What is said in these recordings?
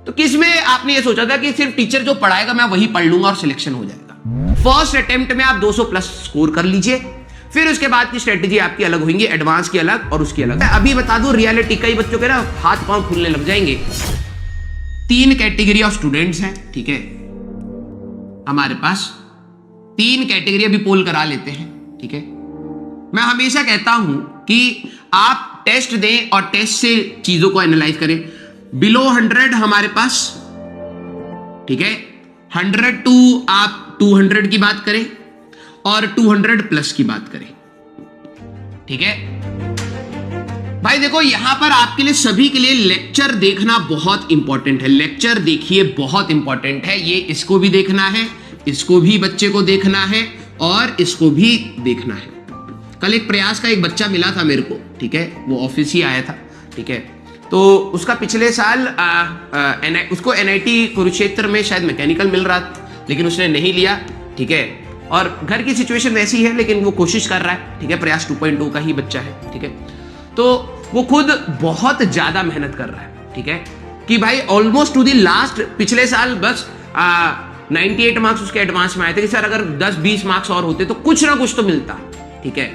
तो किसमें आपने ये सोचा था कि सिर्फ टीचर जो पढ़ाएगा मैं वही पढ़ लूंगा और सिलेक्शन हो जाएगा? फर्स्ट अटेम्प्ट में आप 200 प्लस स्कोर कर लीजिए, फिर उसके बाद की स्ट्रेटेजी आपकी अलग होंगी, एडवांस की अलग और उसकी अलग। अभी बता दूं रियलिटी, कई बच्चों के ना हाथ पांव फूलने लग जाएंगे। 3 कैटेगरी ऑफ स्टूडेंट्स हैं, ठीक है, हमारे पास 3 कैटेगरी अभी पोल करा लेते हैं, ठीक है। मैं हमेशा कहता हूं कि आप टेस्ट दें और टेस्ट से चीजों को एनालाइज करें। बिलो 100 हमारे पास, ठीक है, 100 टू आप 200 की बात करें और 200 प्लस की बात करें, ठीक है भाई। देखो यहां पर आपके लिए सभी के लिए लेक्चर देखना बहुत इंपॉर्टेंट है। लेक्चर देखिए, बहुत इंपॉर्टेंट है ये। इसको भी देखना है, इसको भी बच्चे को देखना है और इसको भी देखना है। कल एक प्रयास का एक बच्चा मिला था मेरे को, ठीक है, वो ऑफिस ही आया था, ठीक है। तो उसका पिछले साल उसको NIT कुरुक्षेत्र में शायद मैकेनिकल मिल रहा था, लेकिन उसने नहीं लिया, ठीक है। और घर की सिचुएशन वैसी है, लेकिन वो कोशिश कर रहा है, ठीक है। प्रयास 2.2 का ही बच्चा है, ठीक है। तो वो खुद बहुत ज्यादा मेहनत कर रहा है, ठीक है, कि भाई ऑलमोस्ट टू द लास्ट, पिछले साल बस 98 मार्क्स उसके एडवांस में आए थे कि सर अगर 10-20 मार्क्स और होते तो कुछ ना कुछ तो मिलता, ठीक है।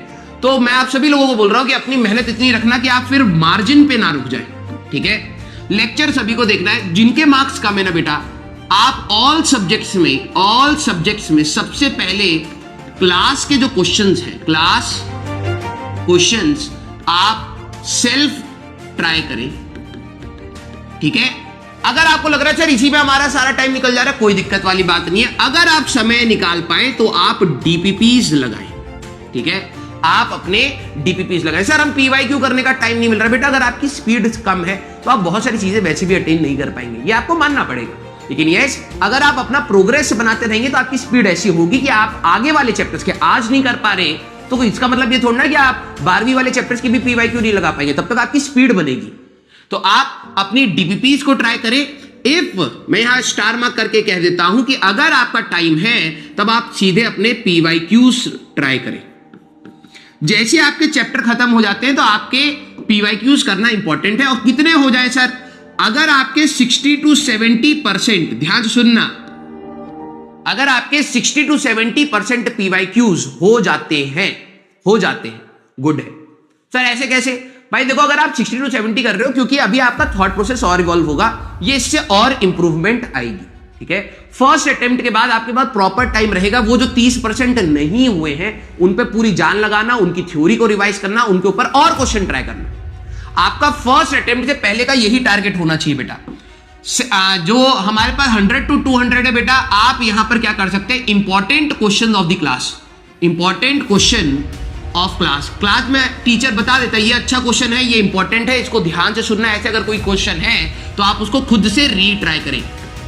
तो मैं आप सभी लोगों को बोल रहा हूं कि अपनी मेहनत इतनी रखना कि आप फिर मार्जिन पे ना रुक जाए, ठीक है। लेक्चर सभी को देखना है। जिनके मार्क्स कम है ना बेटा, आप ऑल सब्जेक्ट्स में सबसे पहले क्लास के जो क्वेश्चंस हैं, क्लास क्वेश्चंस आप सेल्फ ट्राई करें, ठीक है। अगर आपको लग रहा है सर इसी में हमारा सारा टाइम निकल जा रहा है, कोई दिक्कत वाली बात नहीं है। अगर आप समय निकाल पाए तो आप DPPs लगाएं, ठीक है। आप अपने DPPs लगाएं। सर हम PYQ करने का टाइम नहीं मिल रहा। बेटा अगर आपकी स्पीड कम है तो आप बहुत सारी चीजें वैसे भी अटेन नहीं कर पाएंगे, ये आपको मानना पड़ेगा। लेकिन यस, अगर आप अपना प्रोग्रेस बनाते रहेंगे तो आपकी स्पीड ऐसी होगी कि आप आगे वाले चैप्टर्स के आज नहीं कर पा रहे तो इसका मतलब ये थोड़ा ना कि आप 12वीं वाले चैप्टर्स की भी PYQ नहीं लगा पाएंगे, तब तक आपकी स्पीड बनेगी। तो आप अपनी DPPs को ट्राई करें। इफ मैं यहां स्टार मार्क करके कह देता हूं कि अगर आपका टाइम है तब आप सीधे अपने PYQs ट्राई करें। जैसे आपके चैप्टर खत्म हो जाते हैं तो आपके PYQs करना इंपॉर्टेंट है। और कितने हो जाए सर, अगर आपके 60 to 70%, ध्यान से सुनना, अगर आपके 60 to 70% PYQs हो जाते हैं, गुड है। सर ऐसे कैसे? भाई देखो, अगर आप 60 to 70 कर रहे हो, क्योंकि अभी आपका थॉट प्रोसेस और इवॉल्व होगा, ये इससे और इंप्रूवमेंट आएगी, ठीक है। फर्स्ट अटेम्प्ट के बाद आपके पास प्रॉपर टाइम रहेगा। वो जो 30% नहीं हुए हैं उन पे पूरी जान लगाना, उनकी थ्योरी को रिवाइज करना, उनके ऊपर और क्वेश्चन ट्राई करना। आपका फर्स्ट अटेम्प्ट से पहले का यही टारगेट होना चाहिए बेटा। जो हमारे पास 100 to 200 है बेटा, आप यहां पर क्या कर सकते हैं, important question of the class, important question of class में टीचर बता देता है ये अच्छा क्वेश्चन है, ये इंपॉर्टेंट है, इसको ध्यान से सुनना है। ऐसे अगर कोई क्वेश्चन है तो आप उसको खुद से रीट्राई करें,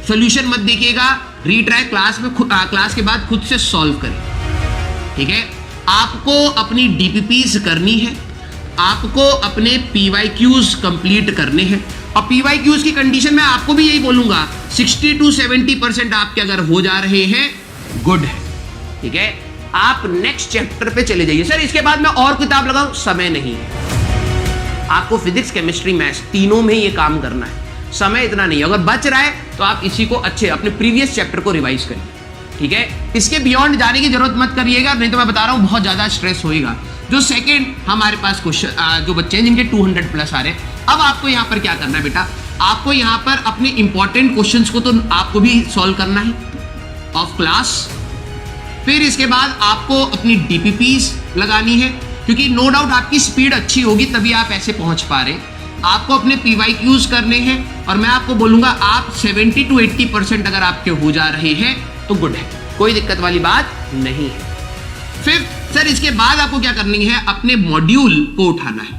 सॉल्यूशन मत देखिएगा, रीट्राई क्लास में क्लास के बाद खुद से सॉल्व करें, ठीक है। आपको अपनी DPPs करनी है, आपको अपने PYQs कंप्लीट करने हैं। और PYQs की कंडीशन में आपको भी यही बोलूंगा, 60 to 70% आपके अगर हो जा रहे हैं, गुड है, ठीक है। आप नेक्स्ट चैप्टर पे चले जाइए। सर इसके बाद मैं और किताब लगाऊं, समय नहीं है। आपको फिजिक्स, केमिस्ट्री, मैथ्स तीनों में ये काम करना है, समय इतना नहीं है। अगर बच रहा है तो आप इसी को अच्छे अपने प्रीवियस चैप्टर को रिवाइज करिए, ठीक है। इसके बियॉन्ड जाने की जरूरत मत करिएगा, नहीं तो मैं बता रहा हूं बहुत ज्यादा स्ट्रेस होएगा। जो सेकंड हमारे पास क्वेश्चन जो बच्चे हैं जिनके 200 प्लस आ रहे हैं, अब आपको यहां पर क्या करना है बेटा, आपको यहां पर अपने इंपॉर्टेंट क्वेश्चंस को तो आपको भी सॉल्व करना है ऑफ क्लास। फिर इसके बाद आपको अपनी DPPs लगानी है, क्योंकि नो डाउट आपकी स्पीड अच्छी होगी तभी आप ऐसे पहुंच पा रहे। आपको अपने PYQs करने हैं और मैं आपको बोलूंगा आप 70 to 80% अगर आपके हो जा रहे हैं तो गुड है, कोई दिक्कत वाली बात नहीं है। फिर सर इसके बाद आपको क्या करनी है, अपने मॉड्यूल को उठाना है।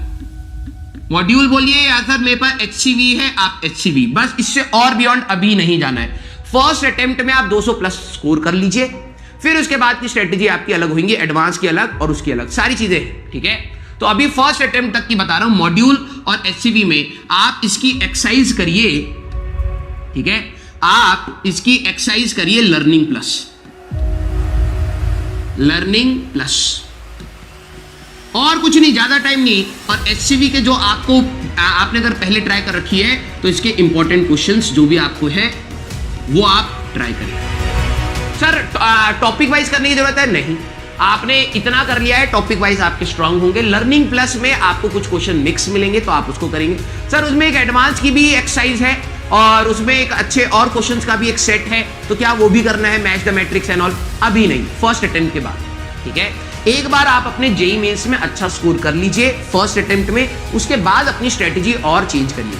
मॉड्यूल बोलिए या सर मेरे पास HCV है, आप HCV, बस इससे और बियॉन्ड अभी नहीं जाना है। फर्स्ट अटेम्प्ट में आप 200 प्लस स्कोर कर लीजिए, फिर उसके बाद की स्ट्रेटेजी आपकी अलग होंगी, एडवांस की अलग और उसकी अलग, सारी चीजें, ठीक है। तो अभी फर्स्ट अटेम्प्ट तक की बता रहा हूं। मॉड्यूल और HCV में आप इसकी एक्सरसाइज करिए, ठीक है। आप इसकी एक्सरसाइज करिए लर्निंग प्लस, और कुछ नहीं, ज्यादा टाइम नहीं। और एचसीवी के जो आपको आपने अगर पहले ट्राई कर रखी है तो इसके इंपॉर्टेंट क्वेश्चंस जो भी आपको है वो आप ट्राई करें। सर टॉपिक वाइज करने की जरूरत है? नहीं, आपने इतना कर लिया है, टॉपिक वाइज आपके स्ट्रांग होंगे। लर्निंग प्लस में आपको कुछ क्वेश्चन मिक्स मिलेंगे तो आप उसको करेंगे। सर उसमें एक एडवांस की भी एक्सरसाइज है और उसमें एक अच्छे और क्वेश्चंस का भी एक सेट है, तो क्या वो भी करना है, match the matrix and all? अभी नहीं, फर्स्ट अटेम्प्ट के बाद, ठीक है। एक बार आप अपने जेईई मेंस में अच्छा स्कोर कर लीजिए फर्स्ट अटेम्प्ट में, उसके बाद अपनी स्ट्रेटेजी और चेंज करिए,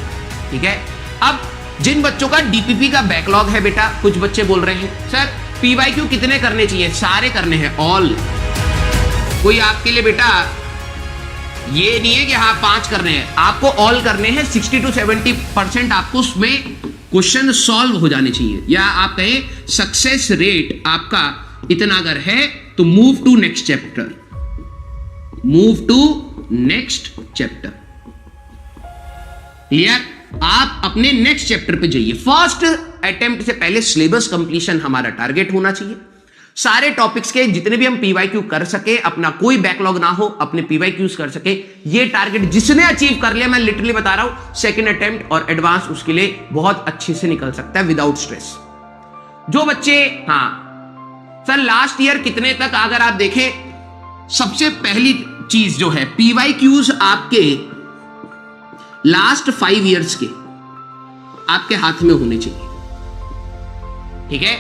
ठीक है। अब जिन बच्चों का डीपीपी का बैकलॉग है बेटा, कुछ बच्चे बोल रहे हैं सर पीवाईक्यू कितने करने चाहिए? सारे करने हैं, ऑल। कोई आपके लिए बेटा ये नहीं है कि हाँ 5 करने हैं, आपको ऑल करने हैं। 60 to 70% आपको उसमें क्वेश्चन सॉल्व हो जाने चाहिए, या आप कहें सक्सेस रेट आपका इतना अगर है तो move to next chapter, move to next chapter. Clear? आप अपने नेक्स्ट चैप्टर पे जाइए। फर्स्ट अटेम्प्ट से पहले सिलेबस कंप्लीशन हमारा टारगेट होना चाहिए। सारे टॉपिक्स के जितने भी हम पीवाईक्यू कर सके, अपना कोई बैकलॉग ना हो, अपने पीवाईक्यूज कर सके, ये टारगेट जिसने अचीव कर लिया, मैं लिटरली बता रहा हूं, सेकंड अटेम्प्ट और एडवांस उसके लिए बहुत अच्छे से निकल सकता है विदाउट स्ट्रेस। जो बच्चे, हाँ सर लास्ट ईयर कितने तक, अगर आप देखें सबसे पहली चीज जो है पीवाईक्यूज आपके लास्ट 5 इयर्स के आपके हाथ में होने चाहिए, ठीक है।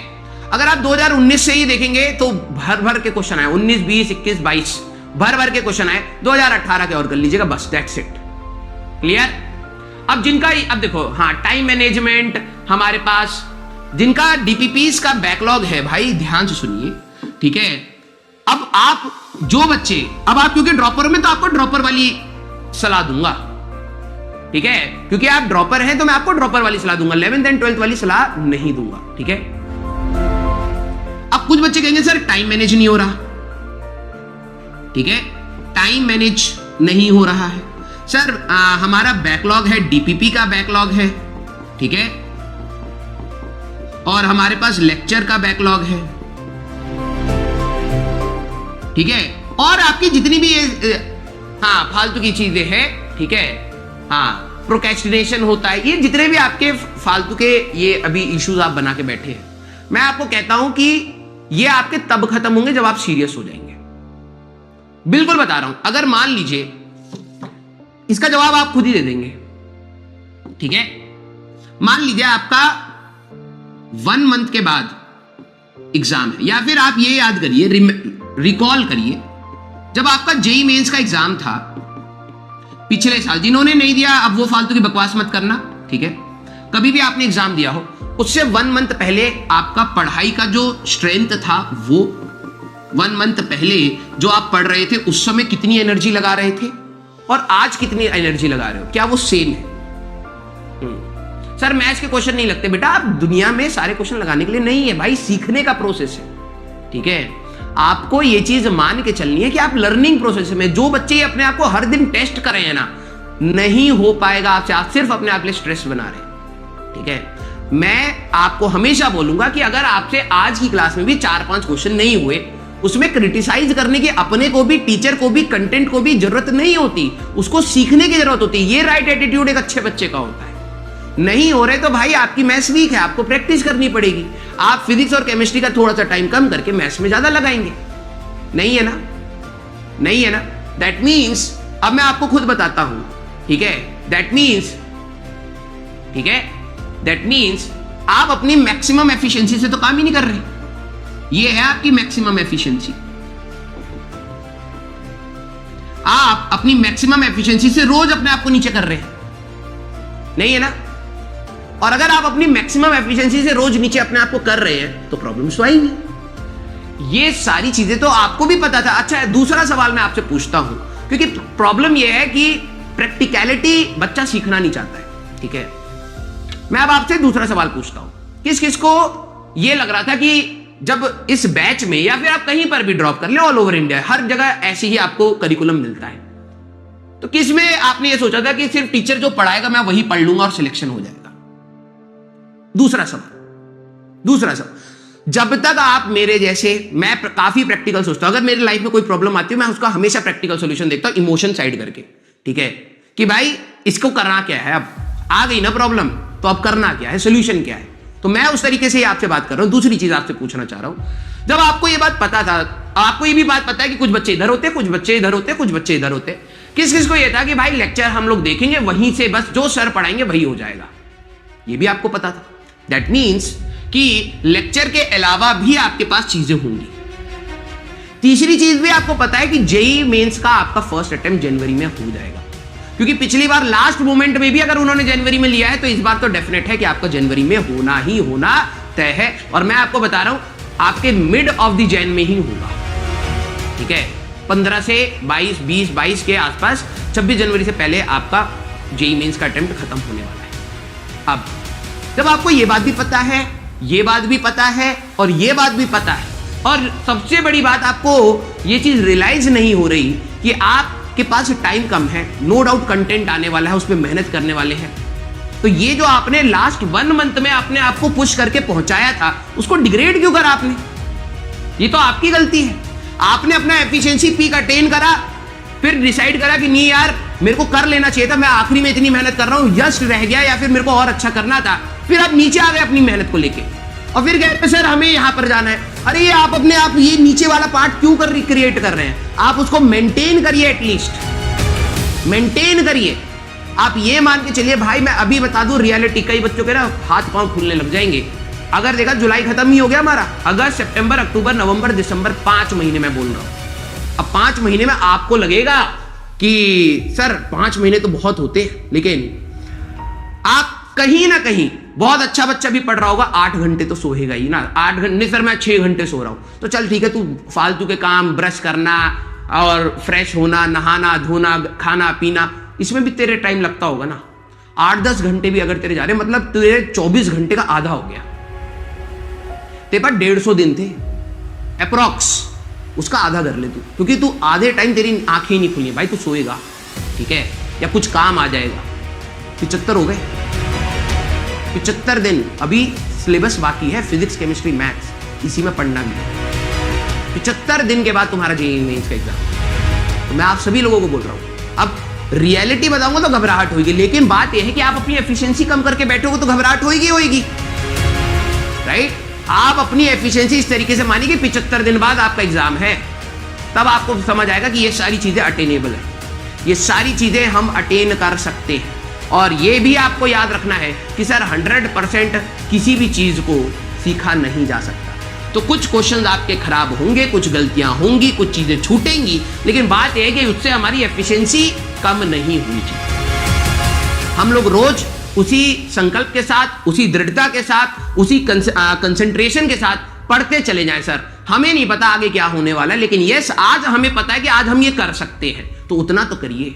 अगर आप 2019 से ही देखेंगे तो भर भर के क्वेश्चन आए, 19, 20, 21, 22 भर भर के क्वेश्चन आए। 2018 के और कर लीजिएगा, बस दैट्स इट। क्लियर? अब जिनका, अब देखो, हाँ टाइम मैनेजमेंट हमारे पास, जिनका डीपीपीस का बैकलॉग है भाई ध्यान से सुनिए, ठीक है। अब आप जो बच्चे, अब आप क्योंकि ड्रॉपर में तो आपको ड्रॉपर वाली सलाह दूंगा, ठीक है, क्योंकि आप ड्रॉपर हैं तो मैं आपको ड्रॉपर वाली सलाह दूंगा, 11th एंड 12th वाली सलाह नहीं दूंगा, ठीक है। अब कुछ बच्चे कहेंगे सर टाइम मैनेज नहीं हो रहा, ठीक है, टाइम मैनेज नहीं हो रहा है सर, हमारा बैकलॉग है, डीपीपी का बैकलॉग है, ठीक है, और हमारे पास लेक्चर का बैकलॉग है, ठीक है, और आपकी जितनी भी हाँ फालतू की चीजें हैं, ठीक है, हाँ प्रोक्रेस्टिनेशन होता है, ये जितने भी आपके फालतू के ये अभी इश्यूज आप बना के बैठे हैं, मैं आपको कहता हूं कि ये आपके तब खत्म होंगे जब आप सीरियस हो जाएंगे। बिल्कुल बता रहा हूं। अगर मान लीजिए, इसका जवाब आप खुद ही दे देंगे, ठीक है। मान लीजिए आपका 1 मंथ के बाद एग्जाम है, या फिर आप ये याद करिए, रिकॉल करिए, जब आपका जेईई मेंस का एग्जाम था पिछले साल, जिन्होंने नहीं दिया अब वो फालतू की बकवास मत करना, ठीक है। कभी भी आपने एग्जाम दिया हो, उससे 1 मंथ पहले आपका पढ़ाई का जो स्ट्रेंथ था, वो 1 मंथ पहले जो आप पढ़ रहे थे उस समय कितनी एनर्जी लगा रहे थे और आज कितनी एनर्जी लगा रहे हो, क्या वो सेम है? सर मैथ्स के क्वेश्चन नहीं लगते बेटा, आप दुनिया में सारे क्वेश्चन लगाने के लिए नहीं है भाई, सीखने का प्रोसेस है, ठीक है। आपको ये चीज मान के चलनी है कि आप लर्निंग प्रोसेस में, जो बच्चे अपने आप को हर दिन टेस्ट कर रहे हैं ना, नहीं हो पाएगा आपसे, आप सिर्फ अपने आप के लिए स्ट्रेस बना रहे हैं, ठीक है। मैं आपको हमेशा बोलूंगा कि अगर आपसे आज की क्लास में भी 4-5 क्वेश्चन नहीं हुए, उसमें क्रिटिसाइज करने की अपने को भी, टीचर को भी, कंटेंट को भी जरूरत नहीं होती, उसको सीखने की जरूरत होती है। ये राइट एटीट्यूड एक अच्छे बच्चे का होता है। नहीं हो रहे तो भाई आपकी मैथ्स वीक है, आपको प्रैक्टिस करनी पड़ेगी। आप फिजिक्स और केमिस्ट्री का थोड़ा सा टाइम कम करके मैथ्स में ज्यादा लगाएंगे, नहीं है ना? नहीं है ना? दैट मीन्स, अब मैं आपको खुद बताता हूं, ठीक है, दैट मीन्स, ठीक है, दैट मीन्स आप अपनी मैक्सिमम एफिशिएंसी से तो काम ही नहीं कर रहे। ये है आपकी मैक्सिमम एफिशिएंसी, आप अपनी मैक्सिमम एफिशिएंसी से रोज अपने आप को नीचे कर रहे हैं, नहीं है ना? और अगर आप अपनी मैक्सिमम एफिशिएंसी से रोज नीचे अपने आप को कर रहे हैं तो प्रॉब्लम्स तो आएंगी। ये सारी चीजें तो आपको भी पता था। अच्छा, दूसरा सवाल मैं आपसे पूछता हूं, क्योंकि प्रॉब्लम यह है कि प्रैक्टिकलिटी बच्चा सीखना नहीं चाहता है, ठीक है। मैं अब आपसे दूसरा सवाल पूछता हूं, किस किस को यह लग रहा था कि जब इस बैच में, या फिर आप कहीं पर भी ड्रॉप कर ले, ऑल ओवर इंडिया हर जगह ऐसे ही आपको करिकुलम मिलता है, तो किस में आपने ये सोचा था कि सिर्फ टीचर जो पढ़ाएगा मैं वही पढ़ लूंगा और सिलेक्शन हो जाएगा? दूसरा सवाल, जब तक आप मेरे जैसे, मैं काफी प्रैक्टिकल सोचता हूं, अगर मेरी लाइफ में कोई प्रॉब्लम आती है मैं उसका हमेशा प्रैक्टिकल सॉल्यूशन देखता हूं, इमोशन साइड करके, ठीक है, कि भाई इसको करना क्या है, अब आ गई ना प्रॉब्लम तो अब करना क्या है, सोल्यूशन क्या है। तो मैं उस तरीके से ही आपसे बात कर रहा हूं। दूसरी चीज आपसे पूछना चाह रहा हूं, जब आपको ये बात पता था, आपको ये भी बात पता है कि कुछ बच्चे इधर होते, कुछ बच्चे इधर होते, कुछ बच्चे इधर होते, किस किस को ये था कि भाई लेक्चर हम लोग देखेंगे, वहीं से बस जो सर पढ़ाएंगे वही हो जाएगा, ये भी आपको पता था। दैट मीन्स कि लेक्चर के अलावा भी आपके पास चीजें होंगी। तीसरी चीज भी आपको पता है कि जेईई मेंस का आपका फर्स्ट अटेम्प्ट जनवरी में हो जाएगा, क्योंकि पिछली बार लास्ट मोमेंट में भी अगर उन्होंने जनवरी में लिया है तो इस बार तो डेफिनेट है कि आपका जनवरी में होना ही होना तय है। और मैं आपको बता रहा हूं आपके मिड ऑफ द जैन में ही होगा, ठीक है, 15 से 22, 20, 22 के आसपास, 26 जनवरी से पहले आपका जेईई मेंस का अटेम्प्ट खत्म होने वाला है। अब जब आपको ये बात भी पता है, ये बात भी पता है और ये बात भी पता है, और सबसे बड़ी बात आपको ये चीज रियलाइज नहीं हो रही कि आपके पास टाइम कम है, नो डाउट कंटेंट आने वाला है, उसमें मेहनत करने वाले हैं, तो ये जो आपने लास्ट 1 मंथ में अपने आप को पुश करके पहुंचाया था उसको डिग्रेड क्यों करा आपने? ये तो आपकी गलती है। आपने अपना एफिशिएंसी पीक अटेन करा, फिर डिसाइड करा कि नहीं यार मेरे को कर लेना चाहिए था, मैं आखिरी में इतनी मेहनत कर रहा हूं, यश रह गया या फिर मेरे को और अच्छा करना था, फिर आप नीचे आ गए अपनी मेहनत को लेके और फिर कहते सर हमें यहां पर जाना है। अरे ये आप अपने आप ये नीचे वाला पार्ट क्यों क्रिएट कर रहे हैं? आप उसको मेंटेन करिए, एटलीस्ट मेंटेन करिए। आप ये मान के चलिए भाई, मैं अभी बता दूं रियलिटी, कई बच्चों के ना हाथ पांव फूलने लग जाएंगे। अगर देखा जुलाई खत्म ही हो गया हमारा, अगस्त, सितंबर, अक्टूबर, नवंबर, दिसंबर, 5 महीने मैं बोल रहा हूं। अब 5 महीने में आपको लगेगा कि सर 5 महीने तो बहुत होते हैं, लेकिन आप कहीं ना कहीं, बहुत अच्छा बच्चा भी पढ़ रहा होगा, 8 घंटे तो सोएगा ही ना। 8 घंटे सर मैं 6 घंटे सो रहा हूं, तो चल ठीक है, तू फालतू के काम, ब्रश करना और फ्रेश होना, नहाना धोना, खाना पीना, इसमें भी तेरे टाइम लगता होगा ना। 8-10 घंटे भी अगर तेरे जा रहे, मतलब तेरे 24 घंटे का आधा हो गया। तेरे पास 150 दिन थे अप्रॉक्स, उसका आधा कर ले तू, क्योंकि तू आधे टाइम तेरी आंखें ही नहीं खुली भाई, तू सोएगा, ठीक है, या कुछ काम आ जाएगा। 75 हो गए, 75 दिन। अभी सिलेबस बाकी है, फिजिक्स, केमिस्ट्री, मैथ्स, इसी में पढ़ना भी है। 75 दिन के बाद तुम्हारा जेईई मेंस का एग्जाम। तो मैं आप सभी लोगों को बोल रहा हूं, अब रियलिटी बताऊंगा तो घबराहट होगी, लेकिन बात यह है कि आप अपनी एफिशिएंसी कम करके बैठोगे तो घबराहट होगी, राइट? आप अपनी एफिशिएंसी इस तरीके से मानिए कि 75 दिन बाद आपका एग्जाम है, तब आपको समझ आएगा कि ये सारी चीजें अटेनेबल है, ये सारी चीजें हम अटेन कर सकते हैं। और ये भी आपको याद रखना है कि सर 100% किसी भी चीज को सीखा नहीं जा सकता। तो कुछ क्वेश्चंस आपके खराब होंगे, कुछ गलतियां होंगी, कुछ चीजें छूटेंगी, लेकिन बात यह है कि उससे हमारी एफिशिएंसी कम नहीं हुई चाहिए। हम लोग रोज उसी संकल्प के साथ, उसी दृढ़ता के साथ, उसी कंसंट्रेशन के साथ पढ़ते चले जाएं। सर हमें नहीं पता आगे क्या होने वाला है, लेकिन यस आज हमें पता है कि आज हम ये कर सकते हैं, तो उतना तो करिए।